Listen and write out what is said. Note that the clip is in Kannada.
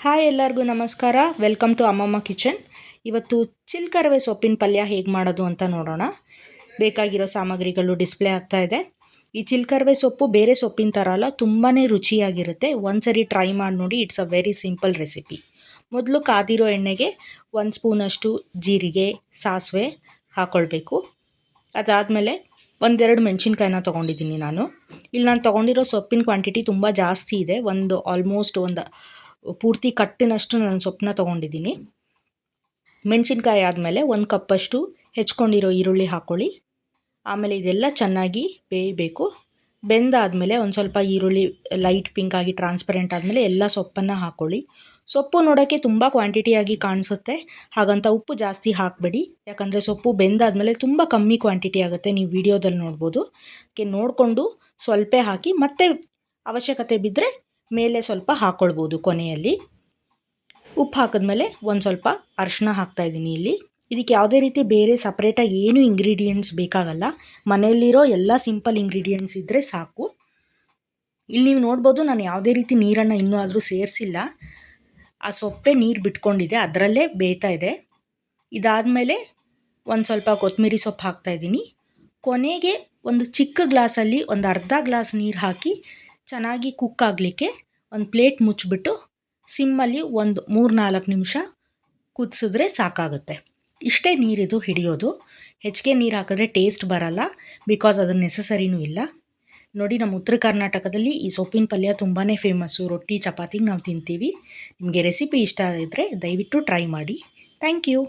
ಹಾಯ್ ಎಲ್ಲರಿಗೂ ನಮಸ್ಕಾರ. Welcome to Ammamma kitchen. ಇವತ್ತು ಚಿಲ್ಕರವೆ ಸೊಪ್ಪಿನ ಪಲ್ಯ ಹೇಗೆ ಮಾಡೋದು ಅಂತ ನೋಡೋಣ. ಬೇಕಾಗಿರೋ ಸಾಮಗ್ರಿಗಳು ಡಿಸ್ಪ್ಲೇ ಆಗ್ತಾ ಇದೆ. ಈ ಚಿಲ್ಕರವೆ ಸೊಪ್ಪು ಬೇರೆ ಸೊಪ್ಪಿನ ಥರ ಅಲ್ಲ, ತುಂಬಾ ರುಚಿಯಾಗಿರುತ್ತೆ. ಒಂದ್ಸರಿ ಟ್ರೈ ಮಾಡಿ ನೋಡಿ. It's a very simple recipe. ಮೊದಲು ಕಾದಿರೋ ಎಣ್ಣೆಗೆ 1 ಸ್ಪೂನಷ್ಟು ಜೀರಿಗೆ, ಸಾಸಿವೆ ಹಾಕ್ಕೊಳ್ಬೇಕು. ಅದಾದಮೇಲೆ 1-2 ಮೆಣಸಿನ್ಕಾಯಿನ ತೊಗೊಂಡಿದ್ದೀನಿ ನಾನು. ಇಲ್ಲಿ ನಾನು ತೊಗೊಂಡಿರೋ ಸೊಪ್ಪಿನ ಕ್ವಾಂಟಿಟಿ ತುಂಬ ಜಾಸ್ತಿ ಇದೆ. ಆಲ್ಮೋಸ್ಟ್ ಒಂದು ಪೂರ್ತಿ ಕಟ್ಟಿನಷ್ಟು ನಾನು ಸೊಪ್ಪನ್ನ ತೊಗೊಂಡಿದ್ದೀನಿ. ಮೆಣಸಿನ್ಕಾಯಿ ಆದಮೇಲೆ 1 ಕಪ್ಪಷ್ಟು ಹೆಚ್ಕೊಂಡಿರೋ ಈರುಳ್ಳಿ ಹಾಕ್ಕೊಳ್ಳಿ. ಆಮೇಲೆ ಇದೆಲ್ಲ ಚೆನ್ನಾಗಿ ಬೇಯಬೇಕು. ಬೆಂದಾದಮೇಲೆ ಒಂದು ಸ್ವಲ್ಪ ಈರುಳ್ಳಿ ಲೈಟ್ ಪಿಂಕ್ ಆಗಿ ಟ್ರಾನ್ಸ್ಪರೆಂಟ್ ಆದಮೇಲೆ ಎಲ್ಲ ಸೊಪ್ಪನ್ನು ಹಾಕ್ಕೊಳ್ಳಿ. ಸೊಪ್ಪು ನೋಡೋಕ್ಕೆ ತುಂಬ ಕ್ವಾಂಟಿಟಿಯಾಗಿ ಕಾಣಿಸುತ್ತೆ, ಹಾಗಂತ ಉಪ್ಪು ಜಾಸ್ತಿ ಹಾಕಬೇಡಿ. ಯಾಕಂದರೆ ಸೊಪ್ಪು ಬೆಂದಾದಮೇಲೆ ತುಂಬ ಕಮ್ಮಿ ಕ್ವಾಂಟಿಟಿ ಆಗುತ್ತೆ. ನೀವು ವಿಡಿಯೋದಲ್ಲಿ ನೋಡ್ಬೋದು. ನೋಡಿಕೊಂಡು ಸ್ವಲ್ಪ ಹಾಕಿ, ಮತ್ತೆ ಅವಶ್ಯಕತೆ ಬಿದ್ದರೆ ಮೇಲೆ ಸ್ವಲ್ಪ ಹಾಕ್ಕೊಳ್ಬೋದು ಕೊನೆಯಲ್ಲಿ. ಉಪ್ಪು ಹಾಕಿದ್ಮೇಲೆ ಒಂದು ಸ್ವಲ್ಪ ಅರಿಶಿನ ಹಾಕ್ತಾಯಿದ್ದೀನಿ ಇಲ್ಲಿ. ಇದಕ್ಕೆ ಯಾವುದೇ ರೀತಿ ಬೇರೆ ಸಪ್ರೇಟಾಗಿ ಏನು ಇಂಗ್ರೀಡಿಯೆಂಟ್ಸ್ ಬೇಕಾಗಲ್ಲ. ಮನೆಯಲ್ಲಿರೋ ಎಲ್ಲ ಸಿಂಪಲ್ ಇಂಗ್ರೀಡಿಯೆಂಟ್ಸ್ ಇದ್ದರೆ ಸಾಕು. ಇಲ್ಲಿ ನೀವು ನೋಡ್ಬೋದು, ನಾನು ಯಾವುದೇ ರೀತಿ ನೀರನ್ನು ಇನ್ನೂ ಆದರೂ ಸೇರಿಸಿಲ್ಲ. ಆ ಸೊಪ್ಪೆ ನೀರು ಬಿಟ್ಕೊಂಡಿದೆ, ಅದರಲ್ಲೇ ಬೇಯ್ತಾ ಇದೆ. ಇದಾದಮೇಲೆ ಒಂದು ಸ್ವಲ್ಪ ಕೊತ್ತಂಬರಿ ಸೊಪ್ಪು ಹಾಕ್ತಾಯಿದ್ದೀನಿ. ಕೊನೆಗೆ ಒಂದು ಚಿಕ್ಕ ಗ್ಲಾಸಲ್ಲಿ ಒಂದು ಅರ್ಧ ಗ್ಲಾಸ್ ನೀರು ಹಾಕಿ ಚೆನ್ನಾಗಿ ಕುಕ್ ಆಗಲಿಕ್ಕೆ ಒಂದು ಪ್ಲೇಟ್ ಮುಚ್ಚಿಬಿಟ್ಟು ಸಿಮ್ಮಲ್ಲಿ ಒಂದು 3-4 ನಿಮಿಷ ಕುದಿಸಿದ್ರೆ ಸಾಕಾಗುತ್ತೆ. ಇಷ್ಟೇ ನೀರಿದು ಹಿಡಿಯೋದು. ಹೆಚ್ಚಿಗೆ ನೀರು ಹಾಕಿದ್ರೆ ಟೇಸ್ಟ್ ಬರಲ್ಲ, ಬಿಕಾಸ್ ಅದು ನೆಸಸರಿನೂ ಇಲ್ಲ. ನೋಡಿ, ನಮ್ಮ ಉತ್ತರ ಕರ್ನಾಟಕದಲ್ಲಿ ಈ ಸೊಪ್ಪಿನ ಪಲ್ಯ ತುಂಬಾ ಫೇಮಸ್ಸು. ರೊಟ್ಟಿ ಚಪಾತಿಗೆ ನಾವು ತಿಂತೀವಿ. ನಿಮಗೆ ರೆಸಿಪಿ ಇಷ್ಟ ಆಗಿದ್ದರೆ ದಯವಿಟ್ಟು ಟ್ರೈ ಮಾಡಿ. Thank you.